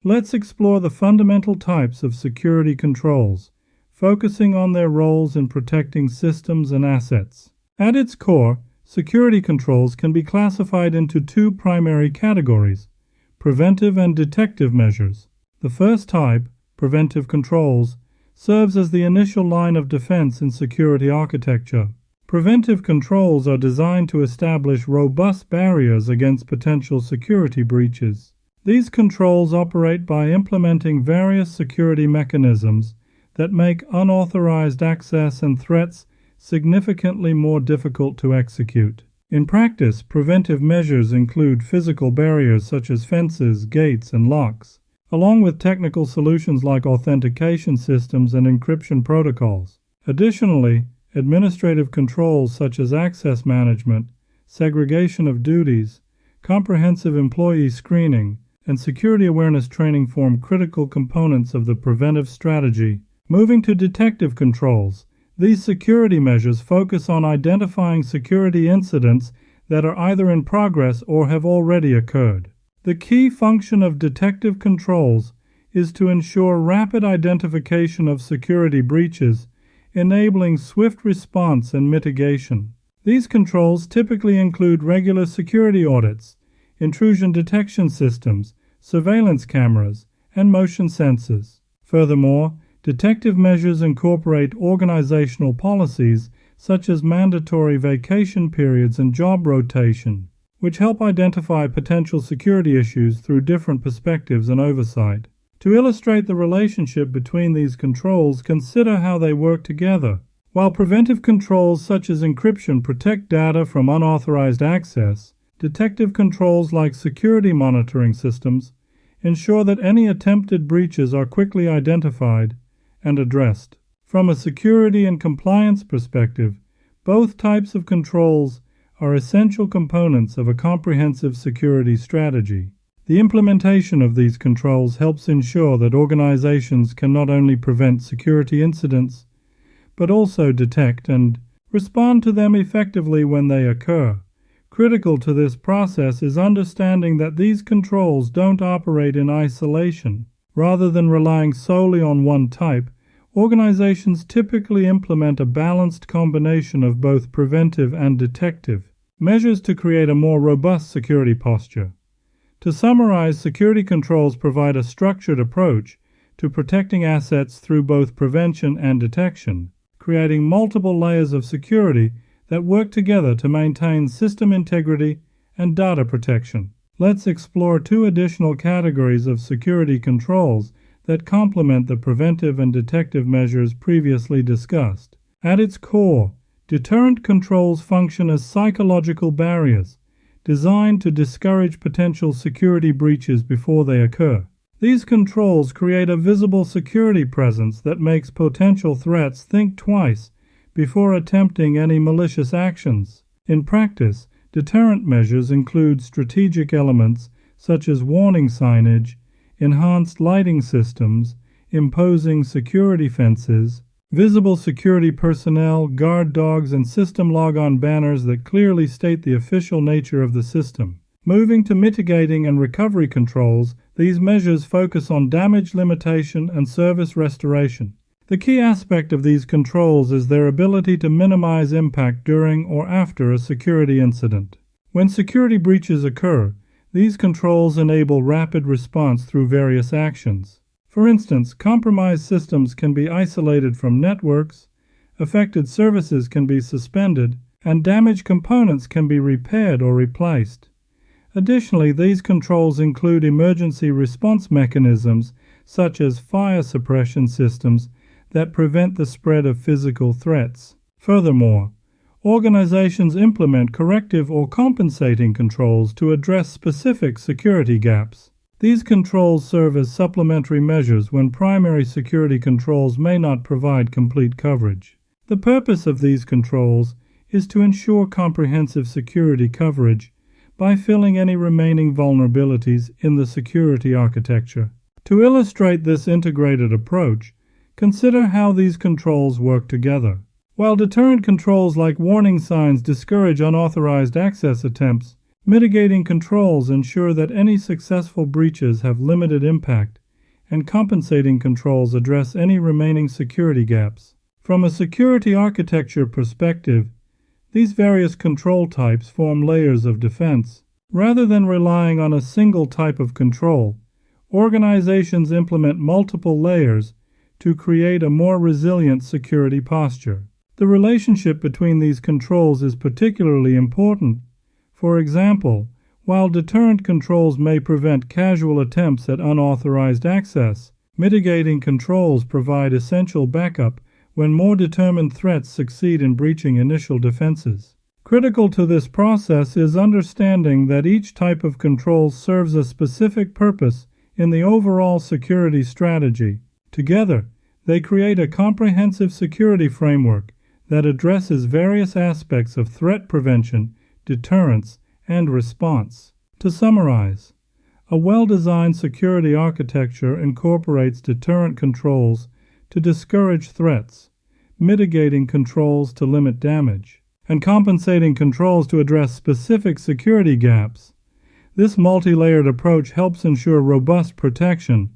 Let's explore the fundamental types of security controls, focusing on their roles in protecting systems and assets. At its core, security controls can be classified into two primary categories: preventive and detective measures. The first type, preventive controls, serves as the initial line of defense in security architecture. Preventive controls are designed to establish robust barriers against potential security breaches. These controls operate by implementing various security mechanisms that make unauthorized access and threats significantly more difficult to execute. In practice, preventive measures include physical barriers such as fences, gates, and locks, along with technical solutions like authentication systems and encryption protocols. Additionally, administrative controls such as access management, segregation of duties, comprehensive employee screening, and security awareness training form critical components of the preventive strategy. Moving to detective controls, these security measures focus on identifying security incidents that are either in progress or have already occurred. The key function of detective controls is to ensure rapid identification of security breaches, enabling swift response and mitigation. These controls typically include regular security audits, intrusion detection systems, surveillance cameras, and motion sensors. Furthermore, detective measures incorporate organizational policies such as mandatory vacation periods and job rotation, which help identify potential security issues through different perspectives and oversight. To illustrate the relationship between these controls, consider how they work together. While preventive controls such as encryption protect data from unauthorized access, detective controls like security monitoring systems ensure that any attempted breaches are quickly identified and addressed. From a security and compliance perspective, both types of controls are essential components of a comprehensive security strategy. The implementation of these controls helps ensure that organizations can not only prevent security incidents, but also detect and respond to them effectively when they occur. Critical to this process is understanding that these controls don't operate in isolation. Rather than relying solely on one type, organizations typically implement a balanced combination of both preventive and detective measures to create a more robust security posture. To summarize, security controls provide a structured approach to protecting assets through both prevention and detection, creating multiple layers of security that work together to maintain system integrity and data protection. Let's explore two additional categories of security controls that complement the preventive and detective measures previously discussed. At its core, deterrent controls function as psychological barriers designed to discourage potential security breaches before they occur. These controls create a visible security presence that makes potential threats think twice before attempting any malicious actions. In practice, deterrent measures include strategic elements such as warning signage, enhanced lighting systems, imposing security fences, visible security personnel, guard dogs, and system logon banners that clearly state the official nature of the system. Moving to mitigating and recovery controls, these measures focus on damage limitation and service restoration. The key aspect of these controls is their ability to minimize impact during or after a security incident. When security breaches occur, these controls enable rapid response through various actions. For instance, compromised systems can be isolated from networks, affected services can be suspended, and damaged components can be repaired or replaced. Additionally, these controls include emergency response mechanisms such as fire suppression systems that prevent the spread of physical threats. Furthermore, organizations implement corrective or compensating controls to address specific security gaps. These controls serve as supplementary measures when primary security controls may not provide complete coverage. The purpose of these controls is to ensure comprehensive security coverage by filling any remaining vulnerabilities in the security architecture. To illustrate this integrated approach, consider how these controls work together. While deterrent controls like warning signs discourage unauthorized access attempts, Mitigating controls ensure that any successful breaches have limited impact, and compensating controls address any remaining security gaps. From a security architecture perspective, these various control types form layers of defense. Rather than relying on a single type of control, organizations implement multiple layers to create a more resilient security posture. The relationship between these controls is particularly important. For example, while deterrent controls may prevent casual attempts at unauthorized access, mitigating controls provide essential backup when more determined threats succeed in breaching initial defenses. Critical to this process is understanding that each type of control serves a specific purpose in the overall security strategy. Together, they create a comprehensive security framework that addresses various aspects of threat prevention, deterrence, and response. To summarize, a well-designed security architecture incorporates deterrent controls to discourage threats, mitigating controls to limit damage, and compensating controls to address specific security gaps. This multi-layered approach helps ensure robust protection